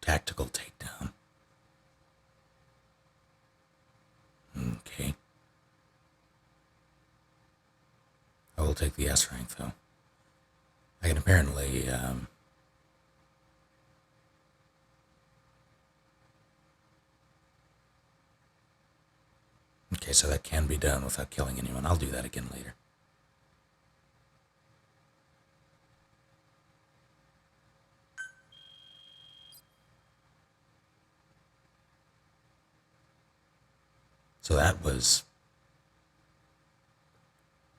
Tactical takedown. Okay. I will take the S rank, though. I can apparently, Okay, so that can be done without killing anyone. I'll do that again later. So that was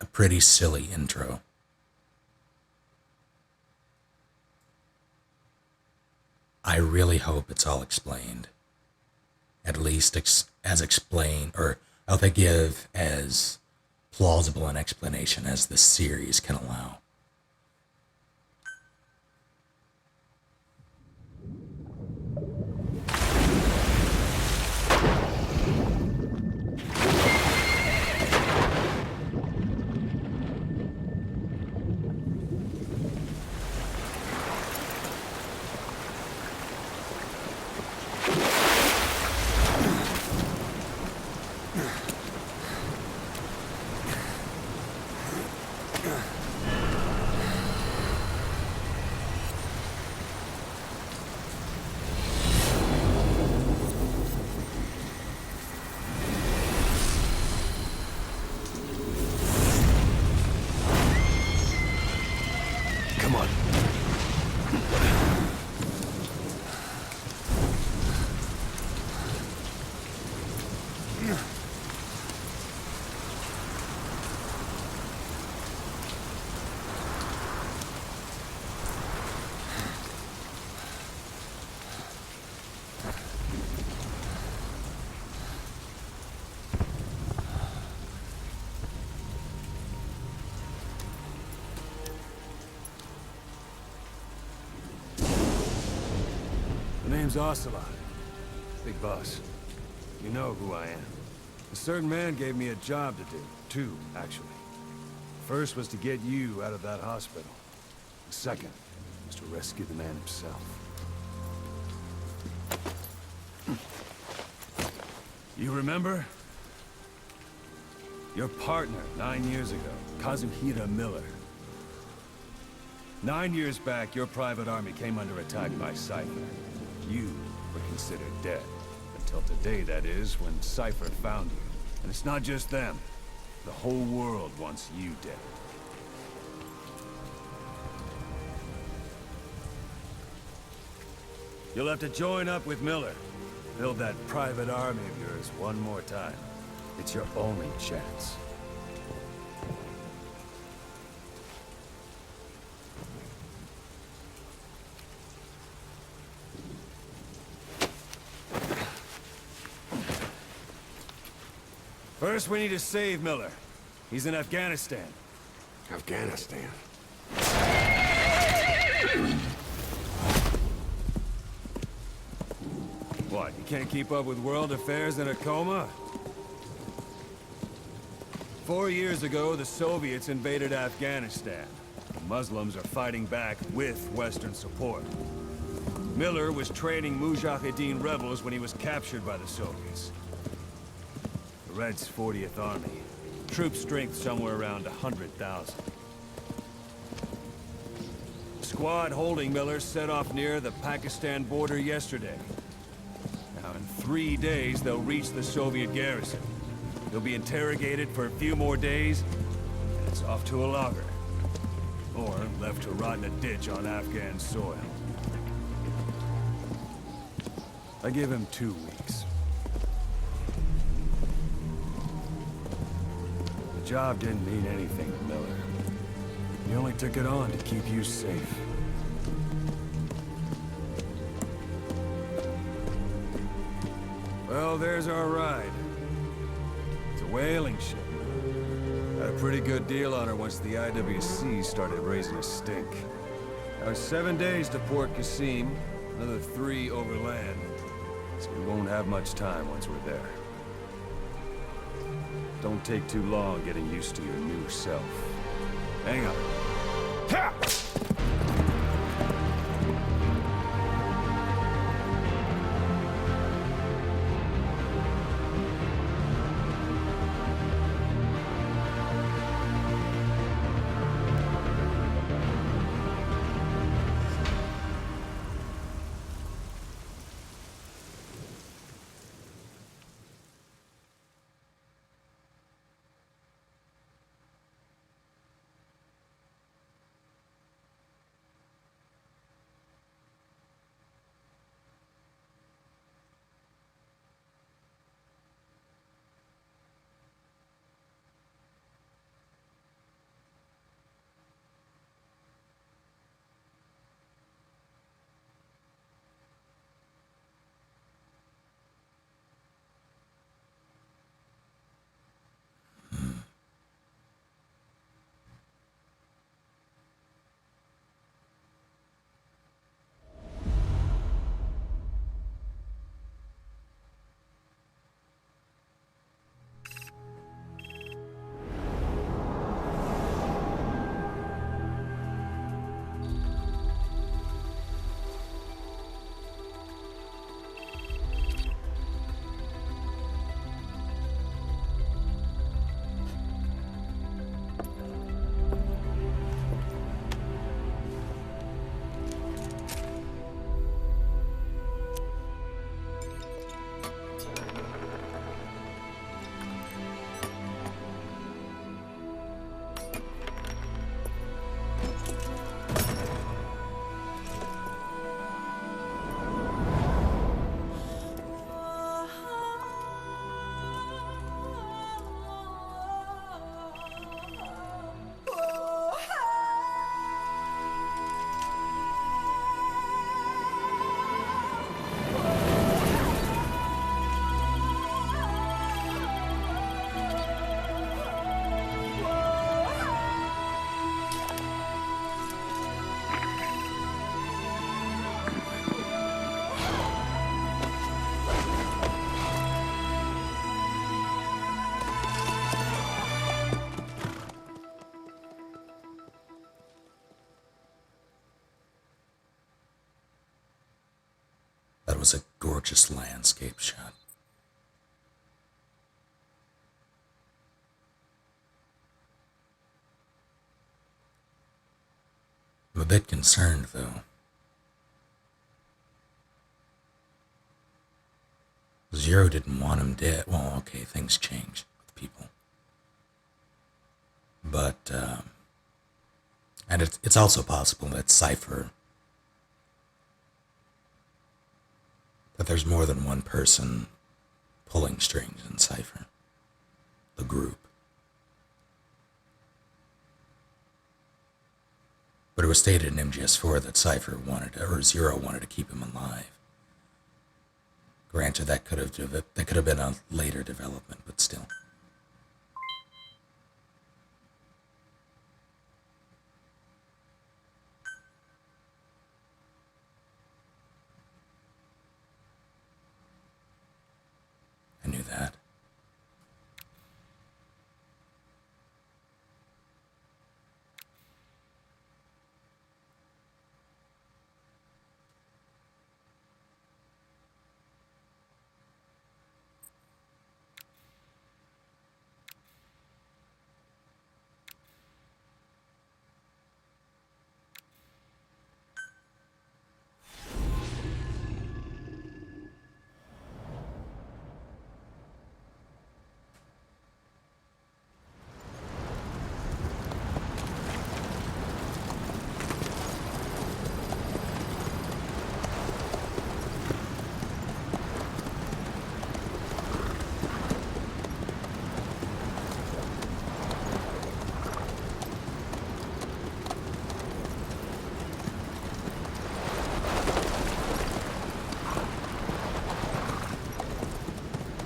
a pretty silly intro. I really hope it's all explained. At least as explained, or I hope they give as plausible an explanation as the series can allow. Come on. The name's Ocelot. Big boss. You know who I am. A certain man gave me a job to do. Two, actually. First was to get you out of that hospital. The second was to rescue the man himself. You remember? Your partner 9 years ago, Kazuhira Miller. 9 years back, your private army came under attack by Cypher. You were considered dead. Until today, that is, when Cypher found you. And it's not just them. The whole world wants you dead. You'll have to join up with Miller. Build that private army of yours one more time. It's your only chance. First, we need to save Miller. He's in Afghanistan. Afghanistan. What, you can't keep up with world affairs in a coma? 4 years ago, the Soviets invaded Afghanistan. The Muslims are fighting back with Western support. Miller was training Mujahideen rebels when he was captured by the Soviets. The Reds' 40th Army. Troop strength somewhere around 100,000. Squad holding Miller set off near the Pakistan border yesterday. Now, in 3 days, they'll reach the Soviet garrison. He'll be interrogated for a few more days, and it's off to a lager. Or left to rot in a ditch on Afghan soil. I give him 2 weeks. The job didn't mean anything to Miller. He only took it on to keep you safe. Well, there's our ride. It's a whaling ship. Had a pretty good deal on her once the IWC started raising a stink. Now, 7 days to Port Qasim, another 3 overland. So we won't have much time once we're there. Don't take too long getting used to your new self. Hang on. Ha! That was a gorgeous landscape shot. I'm a bit concerned, though. Zero didn't want him dead. Well, okay, things change with people. But, and it's also possible that Cypher, that there's more than one person pulling strings in Cypher, the group. But it was stated in MGS4 that Cypher wanted, or Zero wanted to keep him alive. Granted, that could have been a later development, but still. I knew that.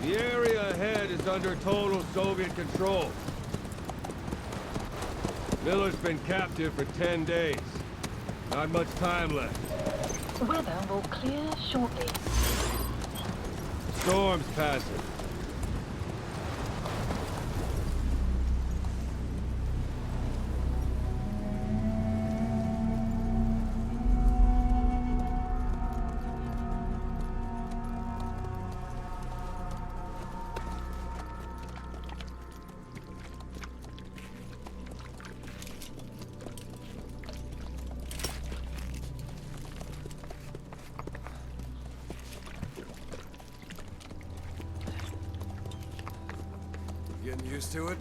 The area ahead is under total Soviet control. Miller's been captive for 10 days. Not much time left. Weather will clear shortly. Storm's passing. Getting used to it?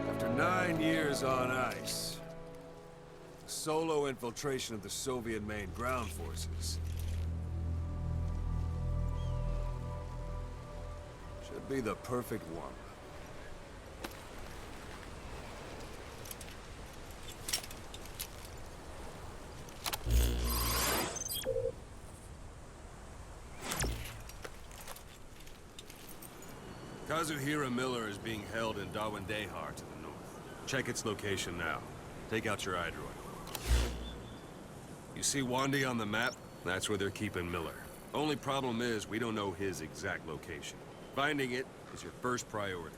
After 9 years on ice, solo infiltration of the Soviet main ground forces should be the perfect one. Kazuhira Miller is being held in Dawandehar to the north. Check its location now. Take out your iDroid. You see Wandi on the map? That's where they're keeping Miller. Only problem is, we don't know his exact location. Finding it is your first priority.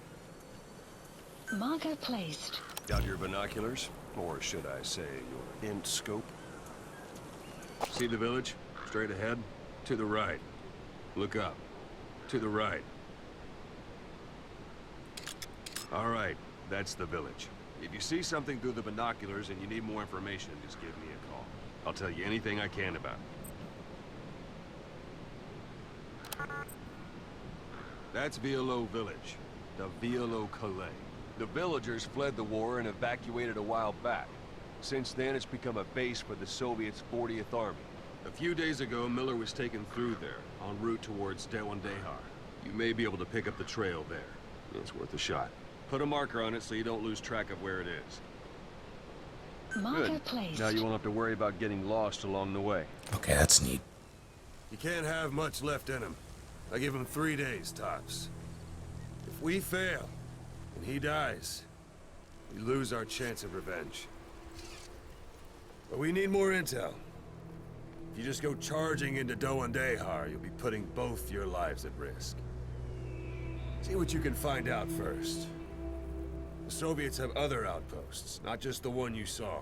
Marker placed. Got your binoculars? Or should I say, your int scope? See the village? Straight ahead? To the right. Look up. To the right. All right, that's the village. If you see something through the binoculars and you need more information, just give me a call. I'll tell you anything I can about it. That's Violo Village. The Violo Calais. The villagers fled the war and evacuated a while back. Since then, it's become a base for the Soviets' 40th Army. A few days ago, Miller was taken through there, en route towards Dawandehar. You may be able to pick up the trail there. It's worth a shot. Put a marker on it so you don't lose track of where it is. Marker Good. placed. Now you won't have to worry about getting lost along the way. Okay, that's neat. You can't have much left in him. I give him 3 days, tops. If we fail, and he dies, we lose our chance of revenge. But we need more intel. If you just go charging into Doan Dehar, you'll be putting both your lives at risk. See what you can find out first. The Soviets have other outposts, not just the one you saw.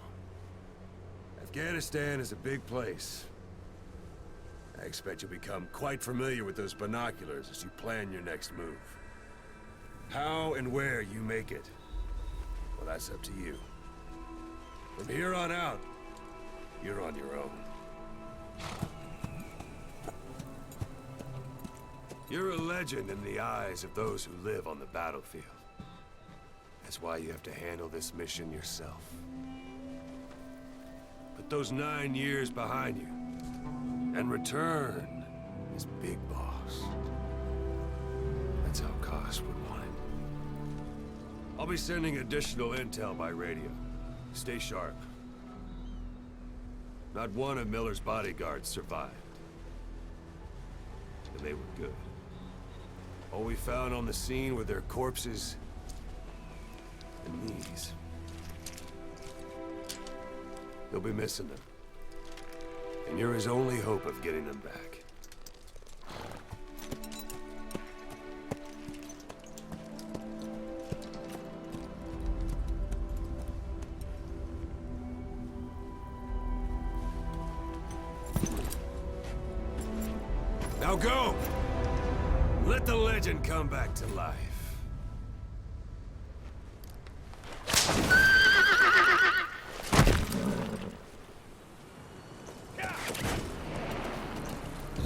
Afghanistan is a big place. I expect you'll become quite familiar with those binoculars as you plan your next move. How and where you make it, well, that's up to you. From here on out, you're on your own. You're a legend in the eyes of those who live on the battlefield. That's why you have to handle this mission yourself. Put those 9 years behind you, and return as Big Boss. That's how Koss would want it. I'll be sending additional intel by radio. Stay sharp. Not one of Miller's bodyguards survived. And they were good. All we found on the scene were their corpses and knees. You'll be missing them. And you're his only hope of getting them back. Now go! Let the legend come back to life.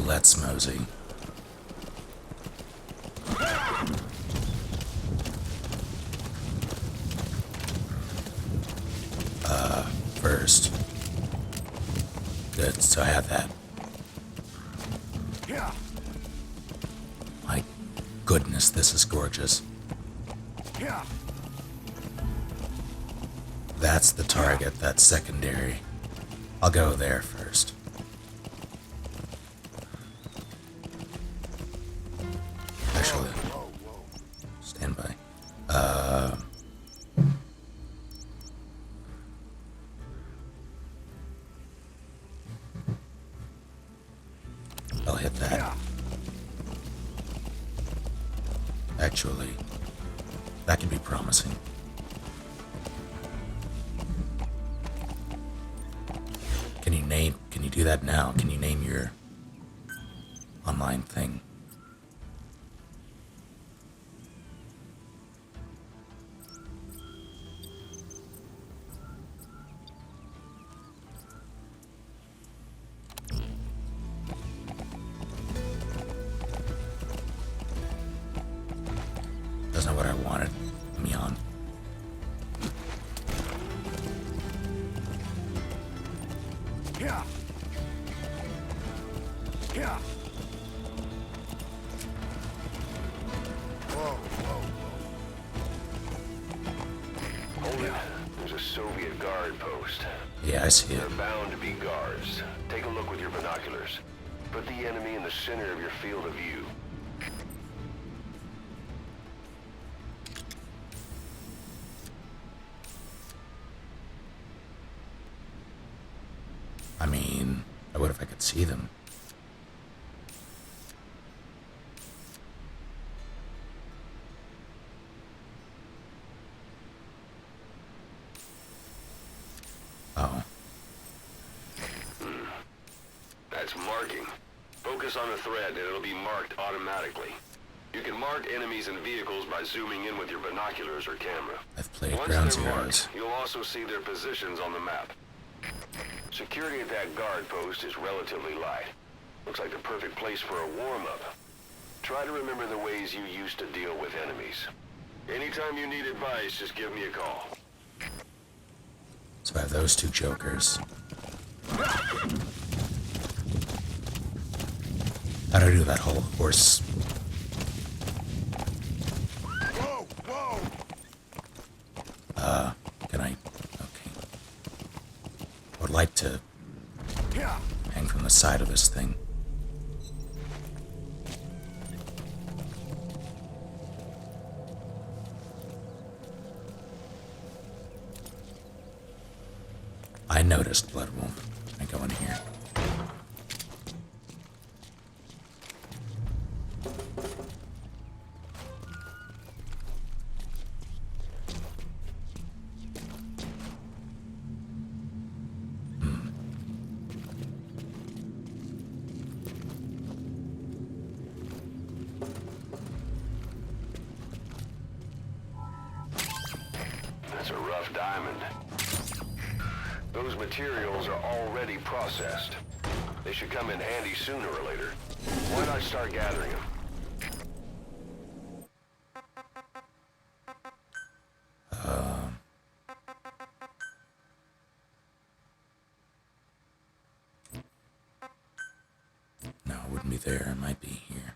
Let's mosey. First. Good, so I have that. My goodness, this is gorgeous. That's the target, that's secondary. I'll go there first. Actually, stand by. I'll hit that. Actually, that can be promising. Can you do that now? Can you name your online thing? That's not what I wanted me on. Hold it. There's a Soviet guard post. Yeah, I see it. They're bound to be guards. Take a look with your binoculars. Put the enemy in the center of your field of view. I mean, what if I could see them? Oh. That's marking. Focus on the thread and it'll be marked automatically. You can mark enemies and vehicles by zooming in with your binoculars or camera. I've played Once Ground they're Zeroes. marked, you'll also see their positions on the map. Security at that guard post is relatively light. Looks like the perfect place for a warm-up. Try to remember the ways you used to deal with enemies. Anytime you need advice, just give me a call. So I have those two jokers. How do I do that whole horse? Whoa! Whoa! Can I? Okay. I would like to hang from the side of this thing. I noticed, Blood Wolf. I go in here. That's a rough diamond. Those materials are already processed. They should come in handy sooner or later. Why not start gathering them? No, it wouldn't be there. It might be here.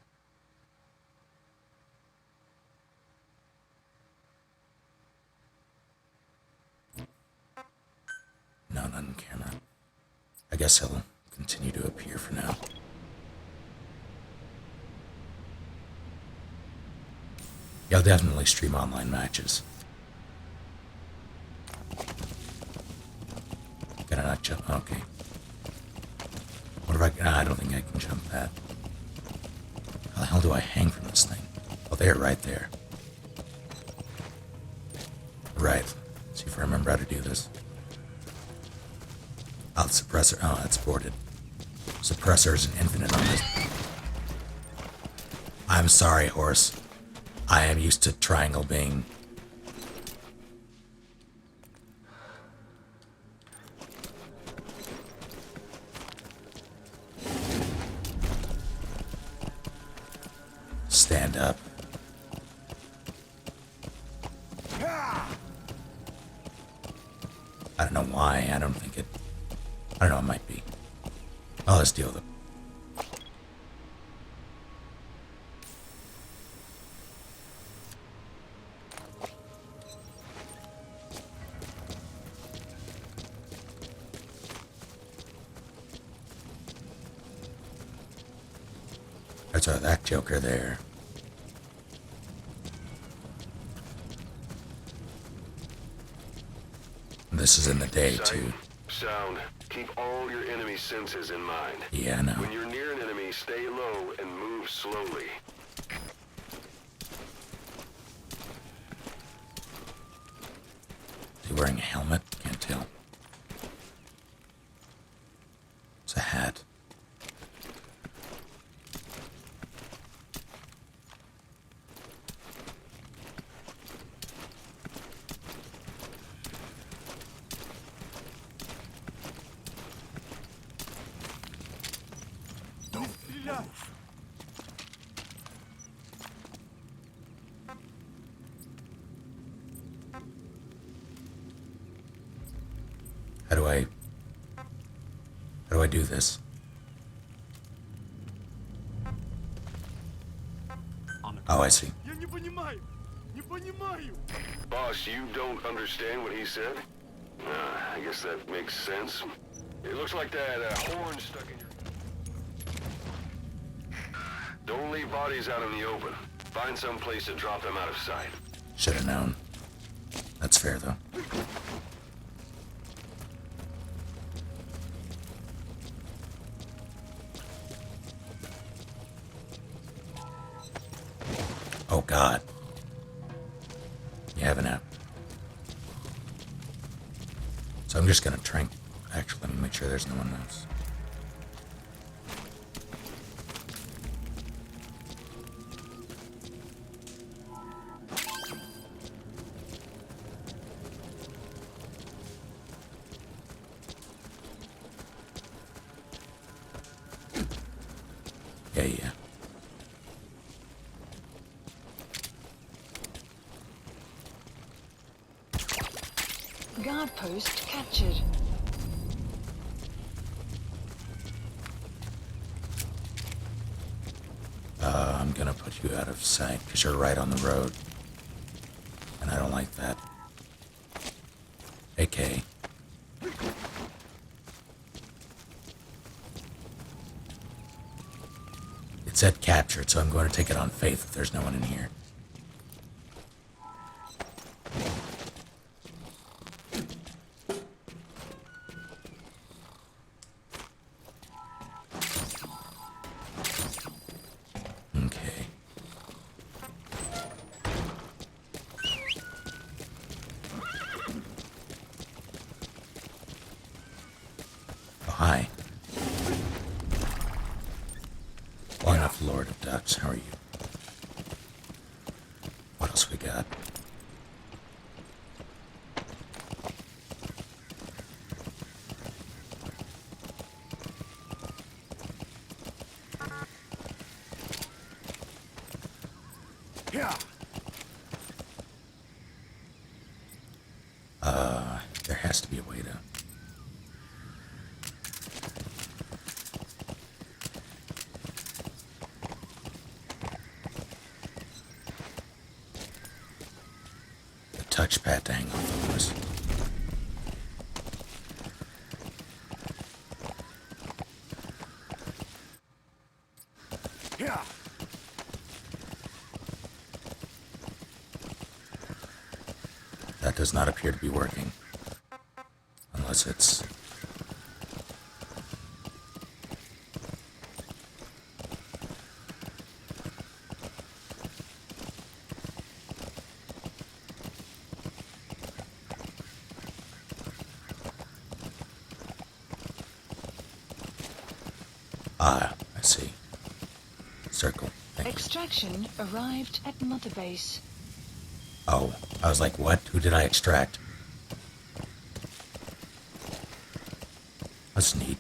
No, not in camera. I guess he'll continue to appear for now. Yeah, I'll definitely stream online matches. Can I not jump? Okay. What if I... Nah, I don't think I can jump that. How the hell do I hang from this thing? Oh, there, right there. Right. See if I remember how to do this. Oh, the suppressor. Oh, that's boarded. Suppressor is an infinite on this. I'm sorry, horse. I am used to triangle being... stand up. I don't know why. I don't think it... I don't know, it might be. Oh, let's deal with it. That's that Joker there. This is in the day, too. Sound. Keep all your enemy senses in mind. Yeah, I know. When you're near an enemy, stay low and move slowly. Is he wearing a helmet? Can't tell. It's a hat. How do I do this? Oh, I see. Boss, you don't understand what he said? I guess that makes sense. It looks like that horn stuck in your... Don't leave bodies out in the open. Find some place to drop them out of sight. Should have known. That's fair, though. Oh, God. You have an app. So I'm just gonna trank. Actually, let me make sure there's no one else. Yeah. Guard post captured. I'm gonna put you out of sight because you're right on the road. And I don't like that. AK. It said captured, so I'm going to take it on faith if there's no one in here. Lord of Ducks. How are you? What else we got? Yeah. There has to be a way to... The touchpad to hang off of us. Yeah. That does not appear to be working. Unless it's... Ah, I see. Circle. Thank you. Extraction arrived at Mother Base. Oh, I was like, what? Who did I extract? That's neat.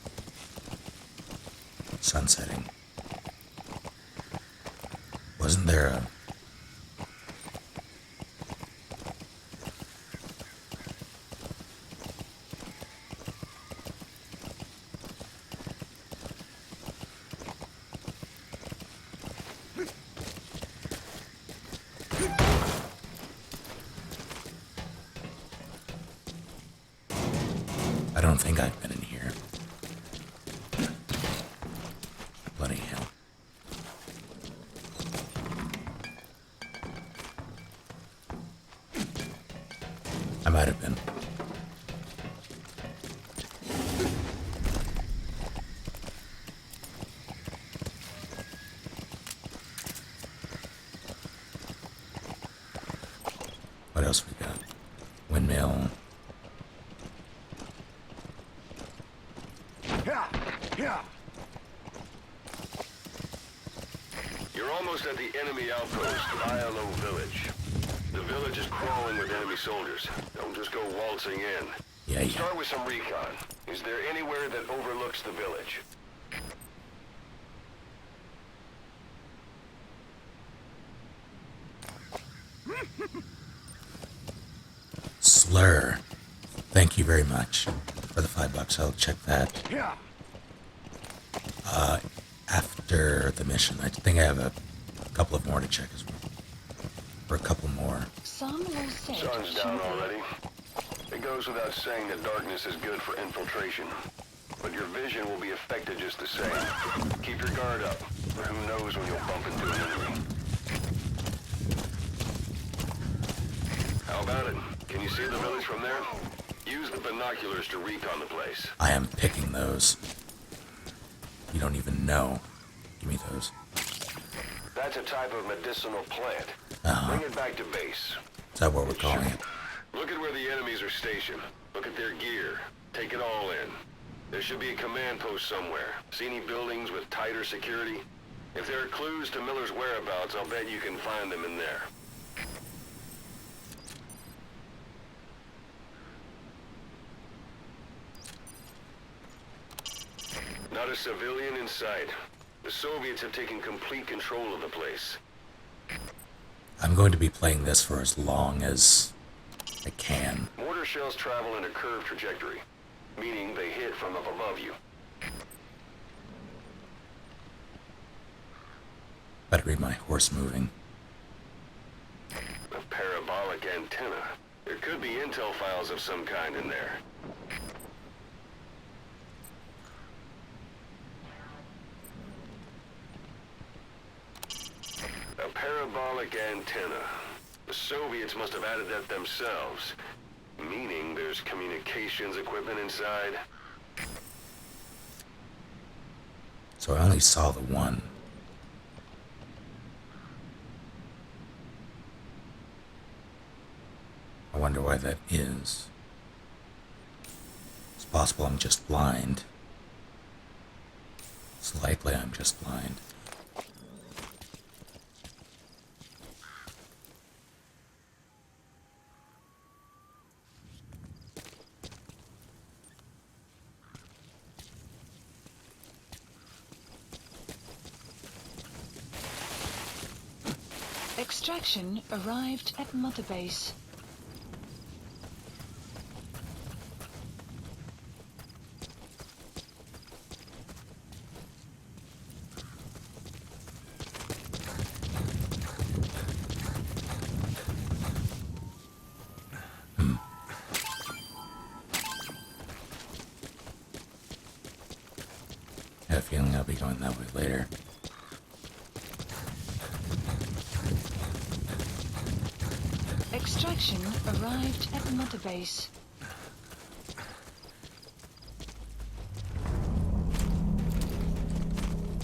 Sun setting. Wasn't there a... I don't think I've been in here. Bloody hell. I might have been. What else we got? Windmill. Yeah. Yeah. You're almost at the enemy outpost, ILO Village. The village is crawling with enemy soldiers. Don't just go waltzing in. Yeah. Start with some recon. Is there anywhere that overlooks the village? Slur. Thank you very much for the $5. I'll check that Yeah. after the mission. I think I have a couple of more to check as well. Or a couple more. Some will say Sun's down already. It goes without saying that darkness is good for infiltration. But your vision will be affected just the same. Keep your guard up, or who knows when you'll bump into an enemy. How about it? Can you see the village from there? Use the binoculars to recon the place. I am picking those. You don't even know. Give me those. That's a type of medicinal plant. Uh-huh. Bring it back to base. Is that what we're calling it? Look at where the enemies are stationed. Look at their gear. Take it all in. There should be a command post somewhere. See any buildings with tighter security? If there are clues to Miller's whereabouts, I'll bet you can find them in there. Not a civilian in sight. The Soviets have taken complete control of the place. I'm going to be playing this for as long as I can. Mortar shells travel in a curved trajectory, meaning they hit from up above you. Better read my horse moving. A parabolic antenna. There could be intel files of some kind in there. A parabolic antenna. The Soviets must have added that themselves, meaning there's communications equipment inside. So I only saw the one. I wonder why that is. It's possible I'm just blind. It's likely I'm just blind. Extraction arrived at Mother Base. I have a feeling I'll be going that way later. Extraction arrived at Mother Base.